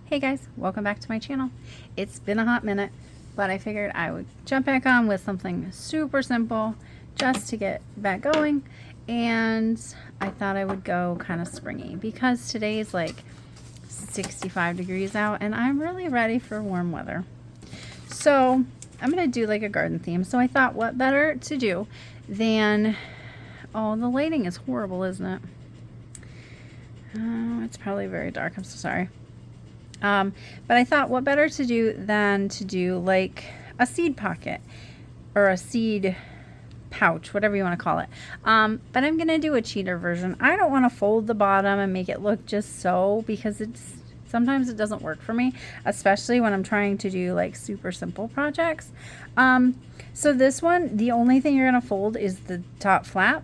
Hey guys, welcome back to my channel. It's been a hot minute, but I figured I would jump back on with something super simple just to get back going. And I thought I would go kind of springy because today is like 65 degrees out and I'm really ready for warm weather. So I'm going to do like a garden theme. So I thought what better to do than, oh, the lighting is horrible, isn't it? Oh, it's probably very dark. I'm so sorry. But I thought what better to do than to do like a seed pocket or a seed pouch, whatever you want to call it. But I'm going to do a cheater version. I don't want to fold the bottom and make it look just so, because sometimes it doesn't work for me, especially when I'm trying to do like super simple projects. So this one, the only thing you're going to fold is the top flap,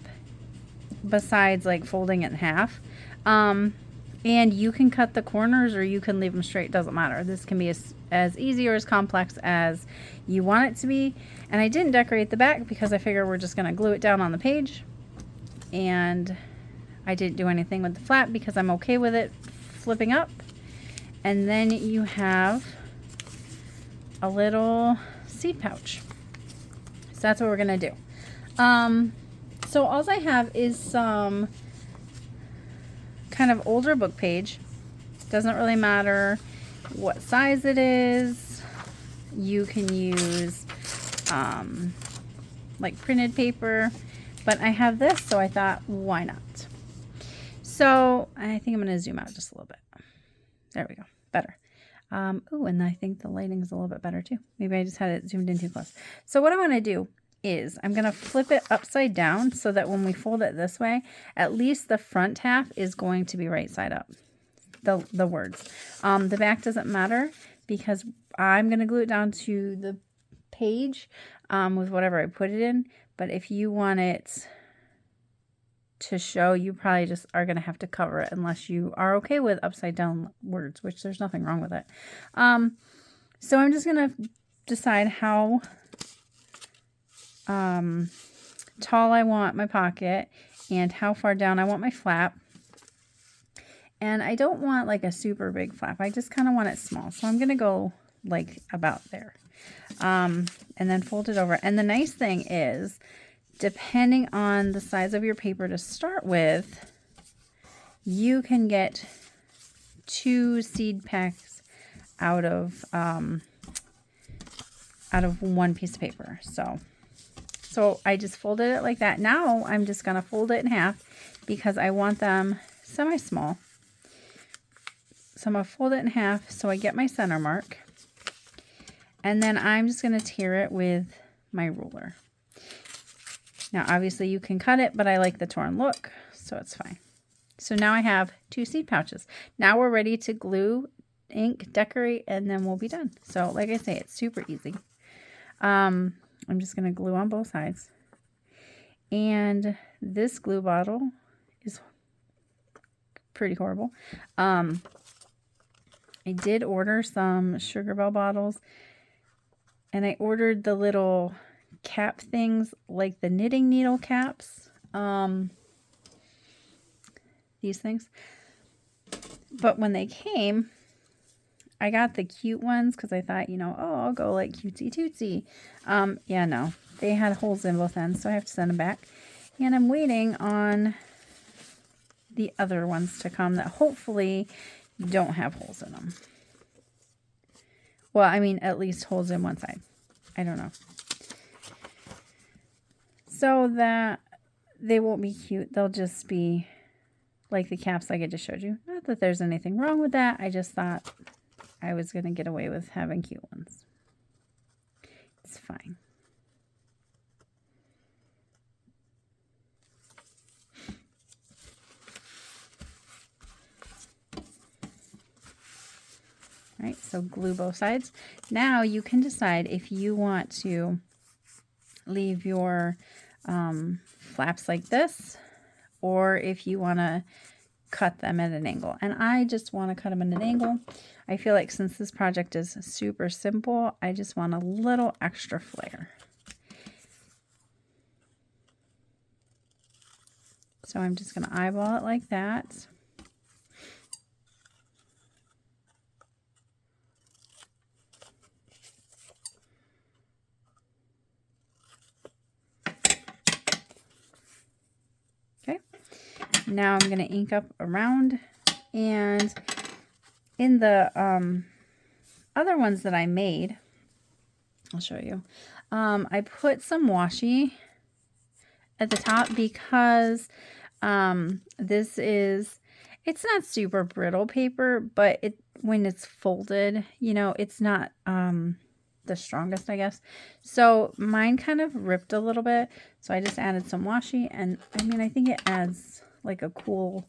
besides like folding it in half. And you can cut the corners or you can leave them straight. Doesn't matter. This can be as easy or as complex as you want it to be. And I didn't decorate the back because I figure we're just going to glue it down on the page. And I didn't do anything with the flap because I'm okay with it flipping up. And then you have a little seed pouch. So that's what we're going to do. So all I have is some kind of older book page. Doesn't really matter what size it is. You can use like printed paper, but I have this, so I thought, why not? So I think I'm going to zoom out just a little bit. There we go. Better. Oh, and I think the lighting's a little bit better too. Maybe I just had it zoomed in too close. So what I want to do is I'm going to flip it upside down so that when we fold it this way, at least the front half is going to be right side up. The words. The back doesn't matter because I'm going to glue it down to the page with whatever I put it in. But if you want it to show, you probably just are going to have to cover it unless you are okay with upside down words, which there's nothing wrong with it. So I'm just going to decide how tall I want my pocket and how far down I want my flap. And I don't want like a super big flap. I just kind of want it small. So I'm going to go like about there. And then fold it over. And the nice thing is, depending on the size of your paper to start with, you can get 2 seed packs out of one piece of paper. So I just folded it like that. Now I'm just going to fold it in half because I want them semi-small. So I'm going to fold it in half so I get my center mark. And then I'm just going to tear it with my ruler. Now obviously you can cut it, but I like the torn look, so it's fine. So now I have 2 seed pouches. Now we're ready to glue, ink, decorate, and then we'll be done. So like I say, it's super easy. I'm just going to glue on both sides. And this glue bottle is pretty horrible. I did order some Sugar Bell bottles, and I ordered the little cap things like the knitting needle caps. These things. But when they came, I got the cute ones because I thought, you know, oh, I'll go like cutesy tootsy. Yeah, no. They had holes in both ends, so I have to send them back. And I'm waiting on the other ones to come that hopefully don't have holes in them. Well, I mean, at least holes in one side. I don't know. So that they won't be cute. They'll just be like the caps like I just showed you. Not that there's anything wrong with that. I just thought I was going to get away with having cute ones. It's fine. All right, so glue both sides. Now you can decide if you want to leave your flaps like this, or if you want to cut them at an angle. And I just want to cut them at an angle. I feel like since this project is super simple, I just want a little extra flair. So I'm just going to eyeball it like that. Now I'm going to ink up around, and in the other ones that I made, I'll show you, I put some washi at the top because this is, it's not super brittle paper, but when it's folded, you know, it's not the strongest, I guess. So mine kind of ripped a little bit, so I just added some washi, and I mean, I think it adds like a cool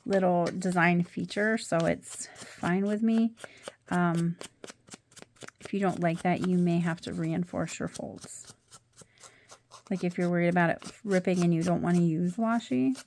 little design feature, so it's fine with me. If you don't like that, you may have to reinforce your folds. Like if you're worried about it ripping and you don't want to use washi.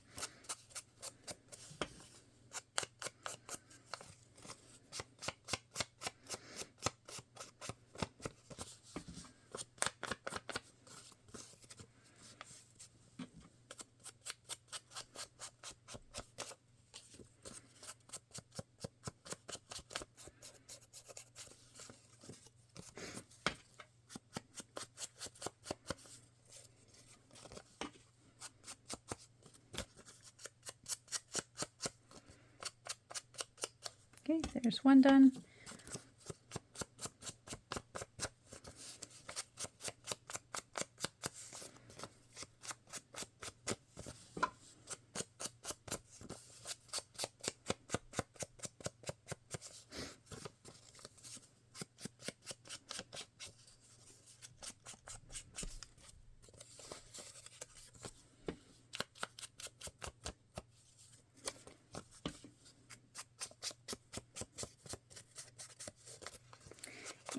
Okay, there's one done.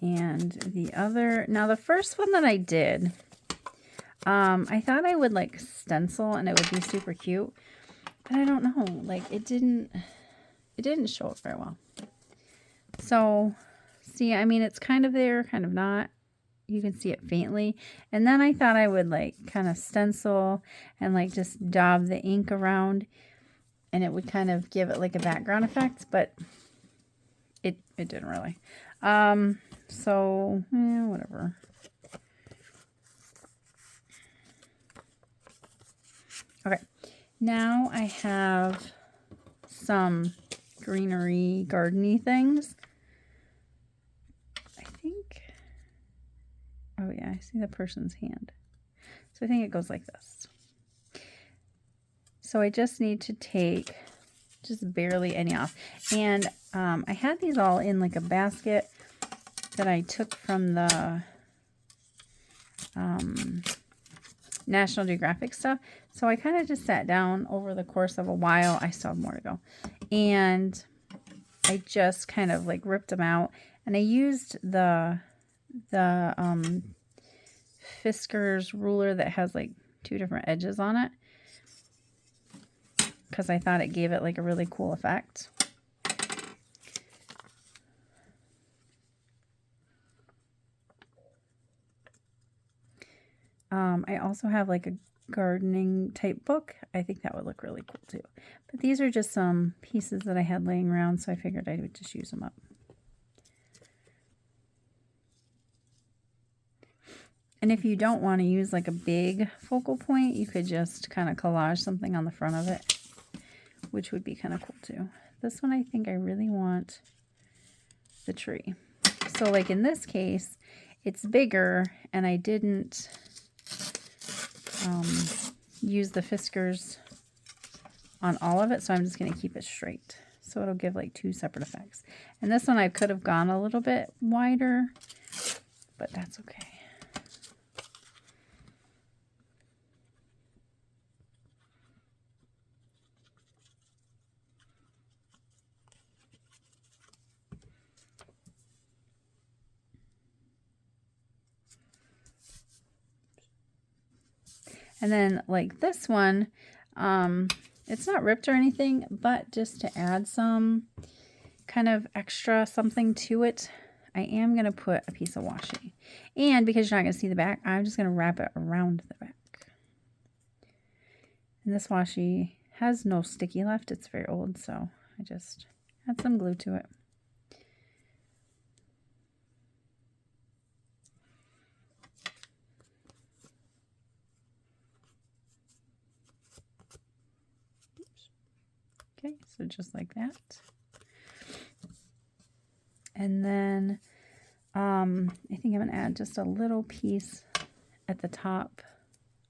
And the other, now the first one that I did, I thought I would like stencil and it would be super cute, but I don't know, like it didn't show up very well. So see, I mean, it's kind of there, kind of not. You can see it faintly. And then I thought I would like kind of stencil and like just daub the ink around, and it would kind of give it like a background effect, but it didn't really. So, yeah, whatever. Okay, now I have some greenery, gardeny things. I think, oh yeah, I see the person's hand. So I think it goes like this. So I just need to take just barely any off. And I had these all in like a basket that I took from the National Geographic stuff. So I kind of just sat down over the course of a while. I still have more to go. And I just kind of like ripped them out. And I used the Fiskars ruler that has like 2 different edges on it, because I thought it gave it like a really cool effect. I also have like a gardening type book. I think that would look really cool too. But these are just some pieces that I had laying around, so I figured I would just use them up. And if you don't want to use like a big focal point, you could just kind of collage something on the front of it, which would be kind of cool too. This one, I think I really want the tree. So like in this case, it's bigger, and I didn't use the Fiskars on all of it, so I'm just going to keep it straight. So it'll give like 2 separate effects. And this one I could have gone a little bit wider, but that's okay. And then like this one, it's not ripped or anything, but just to add some kind of extra something to it, I am going to put a piece of washi. And because you're not going to see the back, I'm just going to wrap it around the back. And this washi has no sticky left. It's very old, so I just add some glue to it. Oops. Okay, so just like that. And then I think I'm going to add just a little piece at the top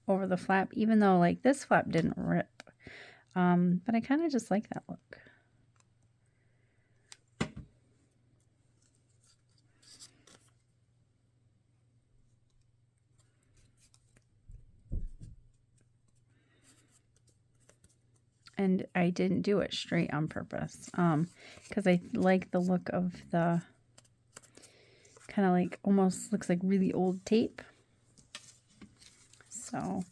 over the flap, even though like this flap didn't rip. But I kind of just like that look. And I didn't do it straight on purpose because I like the look of the kind of like almost looks like really old tape. So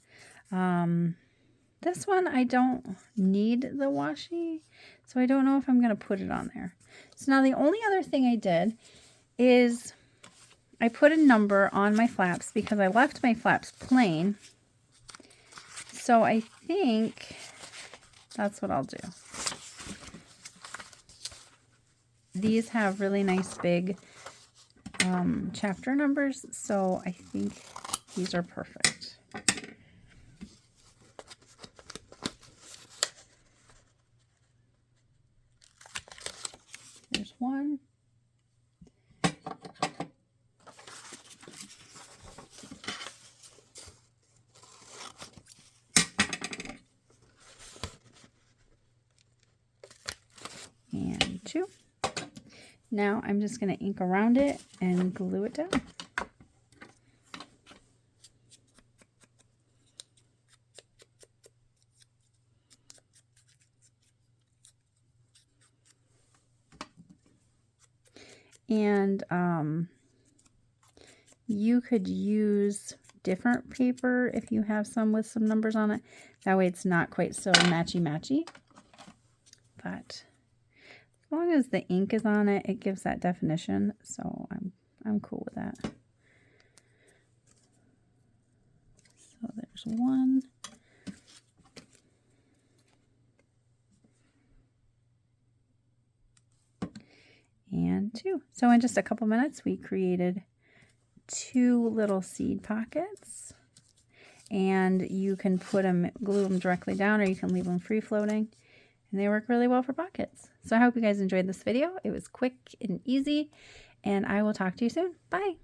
this one I don't need the washi, so I don't know if I'm going to put it on there. So now the only other thing I did is I put a number on my flaps because I left my flaps plain. So I think that's what I'll do. These have really nice big chapter numbers, so I think these are perfect. There's one. And two. Now I'm just going to ink around it and glue it down. And you could use different paper if you have some with some numbers on it. That way it's not quite so matchy-matchy. But as long as the ink is on it, it gives that definition. So I'm cool with that. So there's one. And two. So in just a couple minutes, we created 2 little seed pockets, and you can put them, glue them directly down, or you can leave them free floating, and they work really well for pockets. So I hope you guys enjoyed this video. It was quick and easy, and I will talk to you soon. Bye.